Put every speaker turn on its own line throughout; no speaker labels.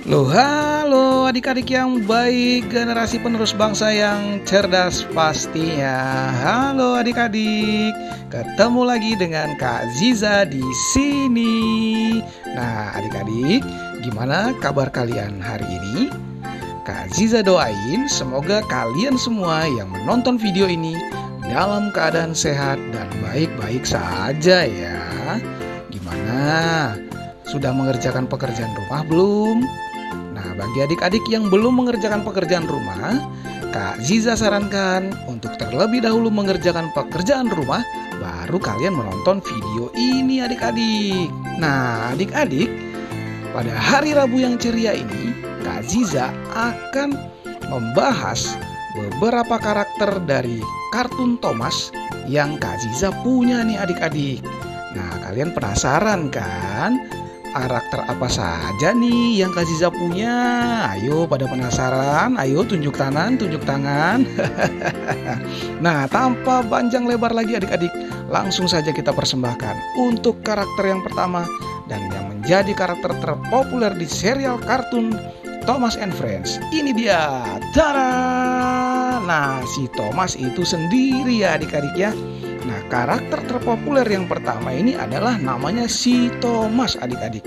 Loh, halo adik-adik yang baik, generasi penerus bangsa yang cerdas pastinya. Halo adik-adik, ketemu lagi dengan Kak Ziza di sini. Nah, adik-adik, gimana kabar kalian hari ini? Kak Ziza doain semoga kalian semua yang menonton video ini dalam keadaan sehat dan baik-baik saja ya. Gimana? Sudah mengerjakan pekerjaan rumah belum? Nah, bagi adik-adik yang belum mengerjakan pekerjaan rumah, Kak Ziza sarankan untuk terlebih dahulu mengerjakan pekerjaan rumah, baru kalian menonton video ini adik-adik. Nah, adik-adik, pada hari Rabu yang ceria ini, Kak Ziza akan membahas beberapa karakter dari kartun Thomas yang Kak Ziza punya nih adik-adik. Nah, kalian penasaran kan? Karakter apa saja nih yang Kak Ziza punya? Ayo pada penasaran? Ayo tunjuk tangan, tunjuk tangan. Nah, tanpa panjang lebar lagi adik-adik, langsung saja kita persembahkan untuk karakter yang pertama dan yang menjadi karakter terpopuler di serial kartun Thomas and Friends. Ini dia. Tada! Nah, si Thomas itu sendiri ya adik-adik ya. Nah, karakter terpopuler yang pertama ini adalah namanya si Thomas adik-adik.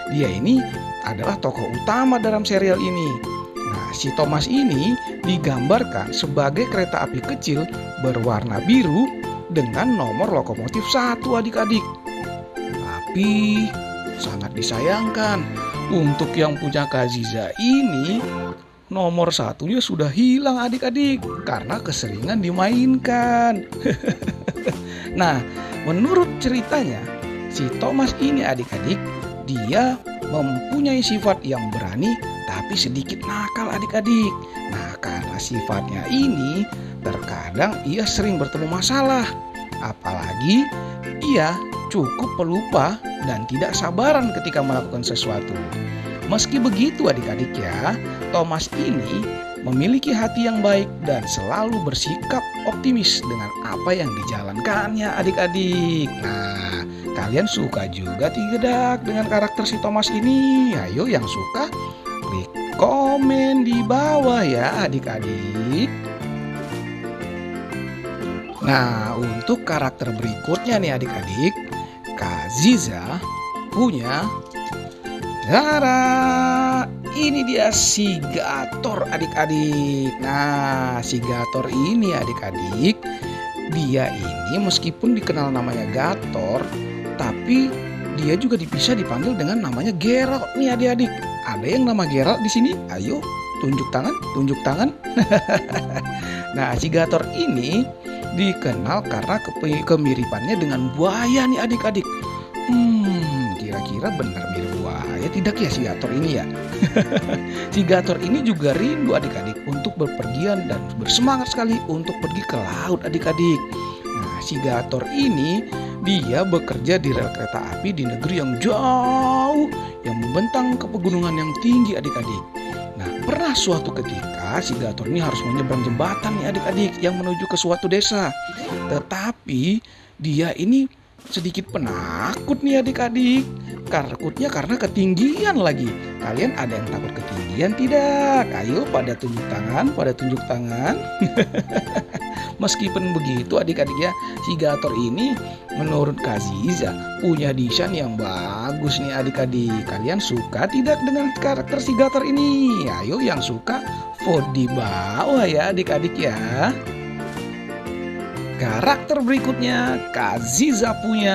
Dia ini adalah tokoh utama dalam serial ini. Nah, si Thomas ini digambarkan sebagai kereta api kecil berwarna biru dengan nomor lokomotif 1 adik-adik. Tapi sangat disayangkan untuk yang punya Kak Ziza ini nomor 1-nya sudah hilang adik-adik karena keseringan dimainkan. Nah, menurut ceritanya, si Thomas ini adik-adik, dia mempunyai sifat yang berani tapi sedikit nakal adik-adik. Nah, karena sifatnya ini, terkadang ia sering bertemu masalah. Apalagi ia cukup pelupa dan tidak sabaran ketika melakukan sesuatu. Meski begitu adik-adik ya, Thomas ini memiliki hati yang baik dan selalu bersikap optimis dengan apa yang dijalankannya adik-adik. Nah, kalian suka juga tidak dengan karakter si Thomas ini? Ayo yang suka klik komen di bawah ya adik-adik. Nah, untuk karakter berikutnya nih adik-adik, Kak Ziza punya ini dia si Gator adik-adik. Nah, si Gator ini adik-adik, dia ini meskipun dikenal namanya Gator, tapi dia juga bisa dipanggil dengan namanya Geralt nih adik-adik. Ada yang nama Geralt di sini? Ayo tunjuk tangan, tunjuk tangan. Nah, si Gator ini dikenal karena kemiripannya dengan buaya nih adik-adik. Kira-kira benar mirip buaya tidak ya si Gator ini ya? Si Gator ini juga rindu adik-adik untuk berpergian dan bersemangat sekali untuk pergi ke laut adik-adik. Nah, si Gator ini dia bekerja di rel kereta api di negeri yang jauh yang membentang ke pegunungan yang tinggi adik-adik. Nah, pernah suatu ketika si Gator ini harus menyeberang jembatan nih adik-adik yang menuju ke suatu desa. Tetapi dia ini sedikit penakut nih adik-adik. Takutnya karena ketinggian lagi. Kalian ada yang takut ketinggian tidak? Ayo pada tunjuk tangan, pada tunjuk tangan. Meskipun begitu adik-adik ya, si Gator ini menurut Kak Ziza punya desain yang bagus nih adik-adik. Kalian suka tidak dengan karakter si Gator ini? Ayo yang suka vote di bawah ya adik-adik ya. Karakter berikutnya Kak Ziza punya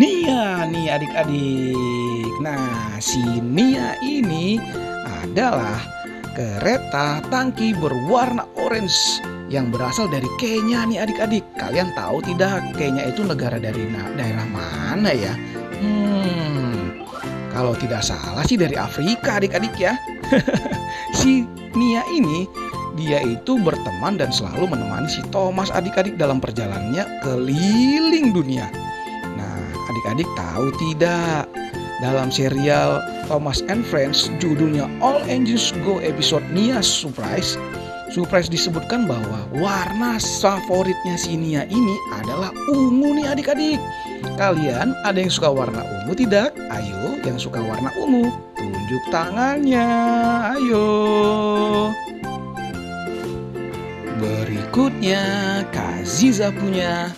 Nia nih adik-adik. Nah, si Nia ini adalah kereta tangki berwarna orange yang berasal dari Kenya nih adik-adik. Kalian tahu tidak Kenya itu negara dari daerah mana ya? Kalau tidak salah sih dari Afrika adik-adik ya. Si Nia ini dia itu berteman dan selalu menemani si Thomas adik-adik dalam perjalanannya keliling dunia. Nah, adik-adik tahu tidak? Dalam serial Thomas and Friends judulnya All Engines Go episode Nia Surprise disebutkan bahwa warna favoritnya si Nia ini adalah ungu nih adik-adik. Kalian ada yang suka warna ungu tidak? Ayo yang suka warna ungu tunjuk tangannya. Ayo. Berikutnya Kak Ziza punya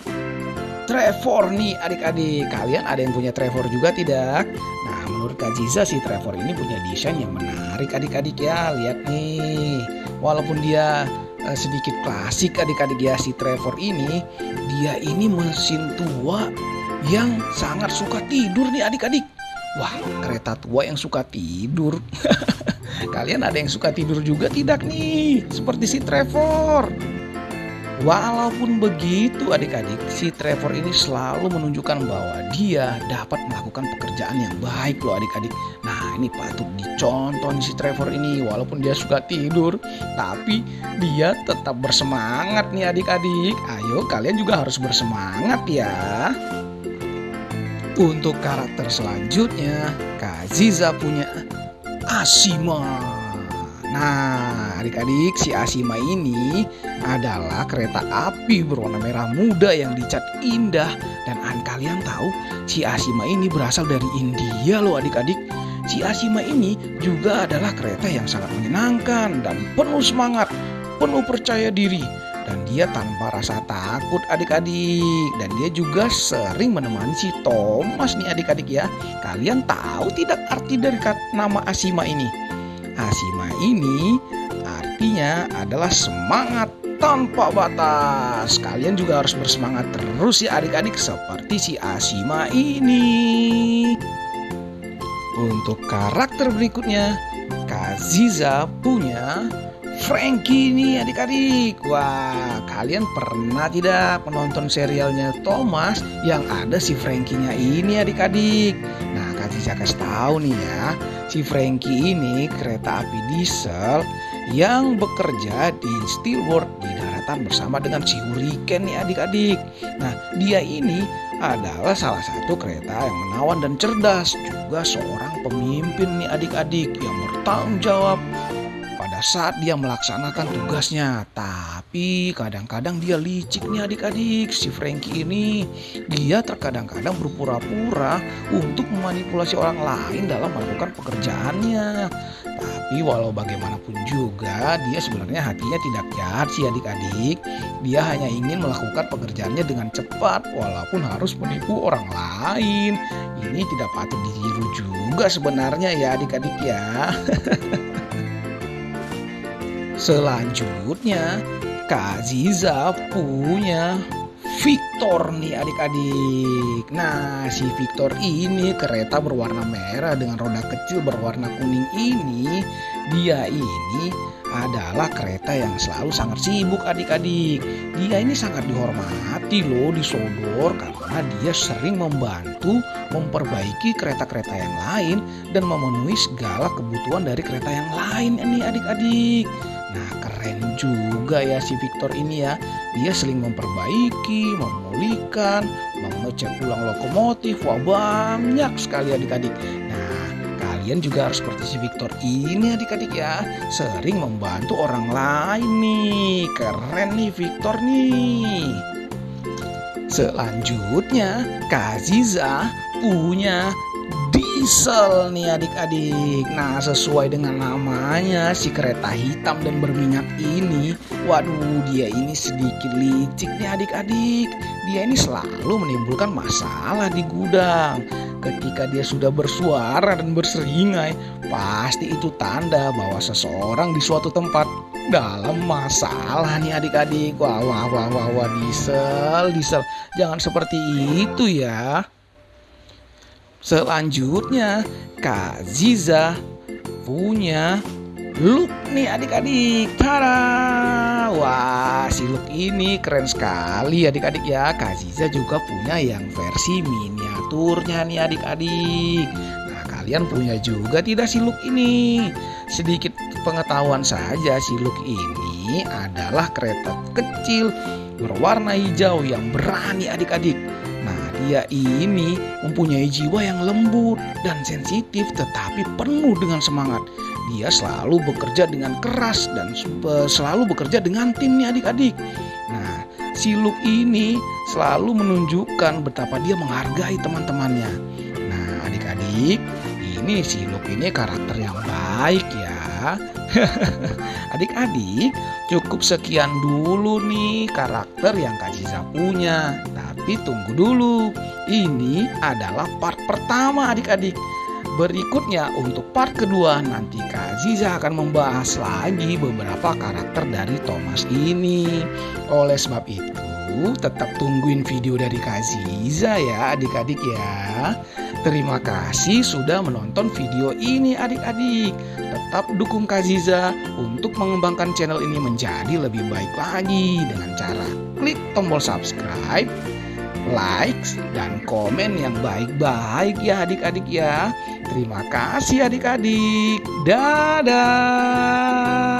Trevor nih adik-adik. Kalian ada yang punya Trevor juga tidak? Nah, menurut Kak Ziza si Trevor ini punya desain yang menarik adik-adik ya. Lihat nih. Walaupun dia sedikit klasik adik-adik ya, si Trevor ini dia ini mesin tua yang sangat suka tidur nih adik-adik. Wah, kereta tua yang suka tidur. Kalian ada yang suka tidur juga tidak nih? Seperti si Trevor. Walaupun begitu adik-adik, si Trevor ini selalu menunjukkan bahwa dia dapat melakukan pekerjaan yang baik loh adik-adik. Nah, ini patut dicontoh si Trevor ini. Walaupun dia suka tidur, tapi dia tetap bersemangat nih adik-adik. Ayo kalian juga harus bersemangat ya. Untuk karakter selanjutnya, Kak Ziza punya Ashima. Nah, adik-adik, si Ashima ini adalah kereta api berwarna merah muda yang dicat indah. Dan kalian tahu, si Ashima ini berasal dari India loh adik-adik. Si Ashima ini juga adalah kereta yang sangat menyenangkan dan penuh semangat, penuh percaya diri. Dan dia tanpa rasa takut adik-adik. Dan dia juga sering menemani si Thomas nih adik-adik ya. Kalian tahu tidak arti dari nama Ashima ini? Ashima ini artinya adalah semangat tanpa batas. Kalian juga harus bersemangat terus ya adik-adik seperti si Ashima ini. Untuk karakter berikutnya, Kak Ziza punya Frankie nih adik-adik. Wah, kalian pernah tidak menonton serialnya Thomas yang ada si Frankie-nya ini adik-adik? Nah, Kak Ziza kasih tahu nih ya, si Frankie ini kereta api diesel yang bekerja di Steelworth di daratan bersama dengan si Hurricane nih adik-adik. Nah, dia ini adalah salah satu kereta yang menawan dan cerdas, juga seorang pemimpin nih adik-adik yang bertanggung jawab pada saat dia melaksanakan tugasnya. Tapi kadang-kadang dia licik nih adik-adik. Si Frankie ini dia terkadang-kadang berpura-pura untuk memanipulasi orang lain dalam melakukan pekerjaannya. Tapi walau bagaimanapun juga dia sebenarnya hatinya tidak jahat sih adik-adik. Dia hanya ingin melakukan pekerjaannya dengan cepat walaupun harus menipu orang lain. Ini tidak patut ditiru juga sebenarnya ya adik-adik ya. Selanjutnya, Kak Ziza punya Victor nih adik-adik. Nah, si Victor ini kereta berwarna merah dengan roda kecil berwarna kuning ini. Dia ini adalah kereta yang selalu sangat sibuk adik-adik. Dia ini sangat dihormati loh di Sodor karena dia sering membantu memperbaiki kereta-kereta yang lain dan memenuhi segala kebutuhan dari kereta yang lain nih adik-adik. Nah, keren juga ya si Victor ini ya. Dia sering memperbaiki, memulihkan, mengecek ulang lokomotif. Wah, banyak sekali adik-adik. Nah, kalian juga harus seperti si Victor ini adik-adik ya. Sering membantu orang lain nih. Keren nih Victor nih. Selanjutnya, Kak Ziza punya Diesel nih adik-adik. Nah, sesuai dengan namanya, si kereta hitam dan berminyak ini, waduh, dia ini sedikit licik nih adik-adik. Dia ini selalu menimbulkan masalah di gudang. Ketika dia sudah bersuara dan berseringai, pasti itu tanda bahwa seseorang di suatu tempat dalam masalah nih adik-adik. Wah, Diesel. Jangan seperti itu ya. Selanjutnya, Kak Ziza punya Luke nih adik-adik. Tada! Wah, si Luke ini keren sekali adik-adik ya. Kak Ziza juga punya yang versi miniaturnya nih adik-adik. Nah, kalian punya juga tidak si Luke ini? Sedikit pengetahuan saja, si Luke ini adalah kereta kecil berwarna hijau yang berani adik-adik. Nah, dia ini mempunyai jiwa yang lembut dan sensitif tetapi penuh dengan semangat. Dia selalu bekerja dengan keras dan selalu bekerja dengan tim nih adik-adik. Nah, si Luke ini selalu menunjukkan betapa dia menghargai teman-temannya. Nah, adik-adik, ini si Luke ini karakter yang baik ya. Adik-adik, cukup sekian dulu nih karakter yang Kak Ziza punya. Tapi tunggu dulu, ini adalah part pertama adik-adik. Berikutnya untuk part kedua nanti Kak Ziza akan membahas lagi beberapa karakter dari Thomas ini. Oleh sebab itu, tetap tungguin video dari Kak Ziza ya adik-adik ya. Terima kasih sudah menonton video ini adik-adik. Tetap dukung Kak Ziza untuk mengembangkan channel ini menjadi lebih baik lagi dengan cara klik tombol subscribe, likes, dan komen yang baik-baik ya adik-adik ya. Terima kasih adik-adik. Dadah.